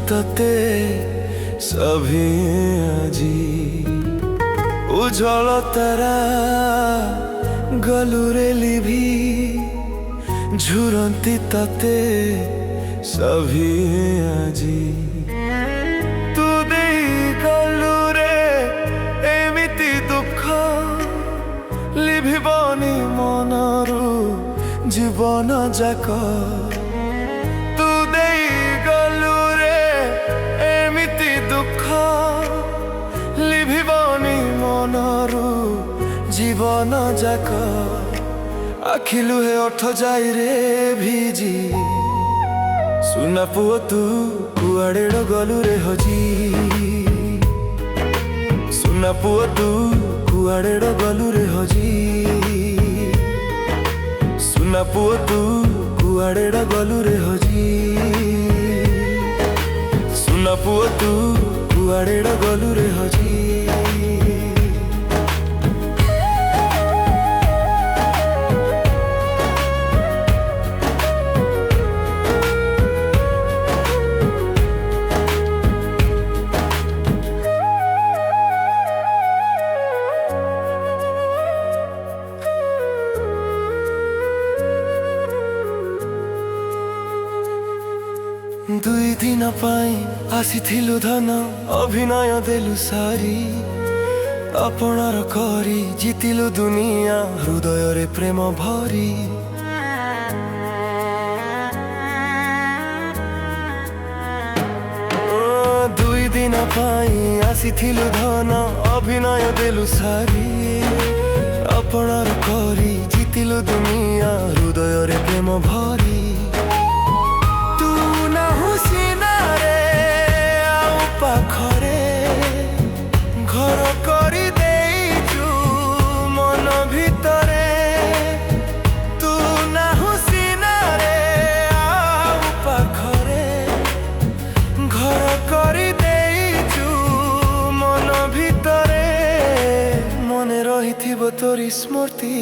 ତତେ ସଭି ଆଜି ଉଜ୍ଜଳ ତାରା ଗଲୁରେ ଲିଭି ଝୁରନ୍ତି ତତେ ସଭି ଆଜି ତୁ ଦେଇ ଗଲୁରେ ଏମିତି ଦୁଃଖ ଲିଭିବନି ମନରୁ ଜୀବନ ଯାକ ତୁ ଦେଇ ଗଲୁରେ ଏମିତି ଦୁଃଖ ଲିଭିବନି ମନରୁ ଜୀବନ ଯାକ ଆଖି ଲୁହେ ଓଠ ଯାଇରେ ଭିଜି ସୁନା ପୁଅ ତୁ କୁଆଡ଼େ ଗଲୁରେ ହଜି ସୁନା ପୁଅ ତୁ କୁଆଡ଼େ ଗଲୁରେ ହଜି ସୁନା ପୁଅ ତୁ କୁଆଡ଼େ ଗଲୁରେ ହଜି ସୁନା ପୁଅ ତୁ କୁଆଡ଼େ ଗଲୁରେ ହଜି ଦୁଇ ଦିନ ପାଇଁ ଆସିଥିଲୁ ଧନ ଅଭିନୟ ଦେଲୁ ସାରି ଆପଣାର କରି ଜିତିଲୁ ଦୁନିଆ ହୃଦୟରେ ପ୍ରେମ ଭରି ଦୁଇ ଦିନ ପାଇଁ ଆସିଥିଲୁ ଧନ ଅଭିନୟ ଦେଲୁ ସାରି ଆପଣାର କରି ଜିତିଲୁ ଦୁନିଆ ହୃଦୟରେ ପ୍ରେମ ଭରି ପାଖରେ ଘର କରି ଦେଇଛୁ ମନ ଭିତରେ ତୁ ନାହୁଁ ସିନାରେ ଆଉ ପାଖରେ ଘର କରି ଦେଇଛୁ ମନ ଭିତରେ ମନେ ରହିଥିବ ତୋରି ସ୍ମୃତି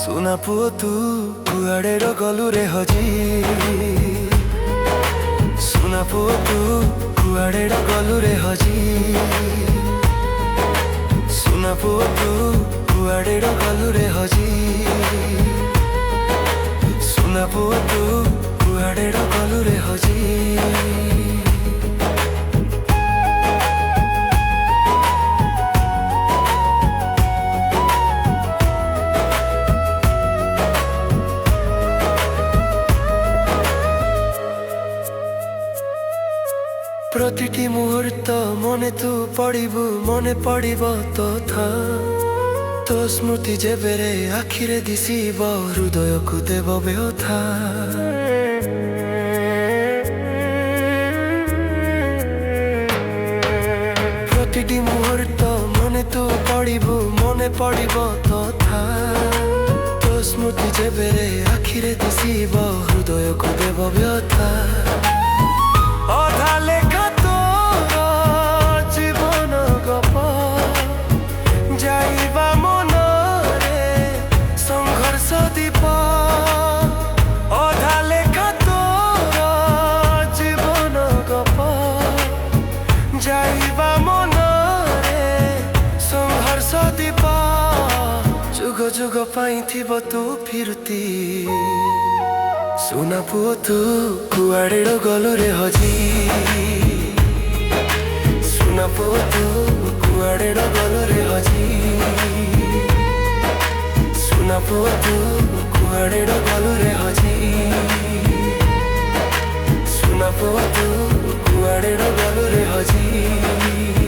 ସୁନା ପୁଅ ତୁ କୁଆଡ଼େ ଗଲୁରେ ହଜି ସୁନା ପୁଅ ତୁ କୁଆଡ଼େ ଗଲୁରେ ହଜି ସୁନା ପୁଅ ତୁ କୁଆଡ଼େ ଗଲୁରେ ହଜି ସୁନା ପୁଅ ତୁ କୁଆଡ଼େ ଗଲୁରେ ହଜି ପ୍ରତିଟି ମୁହୂର୍ତ୍ତ ମନେ ତୁ ପଡ଼ିବୁ ମନେ ପଡ଼ିବ ତୋଥା ତୋ ସ୍ମୃତି ଯେବେରେ ଆଖିରେ ଦିଶିବ ହୃଦୟକୁ ଦେବ ବ୍ୟଥା ପ୍ରତିଟି ମୁହୂର୍ତ୍ତ ମନେ ତୁ ପଡ଼ିବୁ ମନେ ପଡ଼ିବ ତୋଥା ତୋ ସ୍ମୃତି ଯେବେରେ ଆଖିରେ ଦିଶିବ ହୃଦୟକୁ ଦେବ ବ୍ୟଥା ଅଧା ଲେଖା ତୋର ଜୀବନ ଗପ ଯାଇବା ମନରେ ସଂଘର୍ଷ ଦୀପ ଅଧା ଲେଖା ତୋର ଜୀବନ ଗପ ଯାଇବା ମନରେ ସଂଘର୍ଷ ଦୀପ ଯୁଗ ଯୁଗ ପାଇଁ ଥିବ ତୁ ଫିରୁତି ସୁନା ପୁଅ ତୁ କୁଆଡ଼େ ଗଲୁରେ ହଜି ସୁନା ପୁଅ ତୁ କୁଆଡ଼େ ଗଲୁରେ ହଜି ସୁନା ପୁଅ ତୁ କୁଆଡ଼େ ଗଲୁରେ ହଜି ସୁନା ପୁଅ ତୁ କୁଆଡ଼େ ଗଲୁରେ ହଜି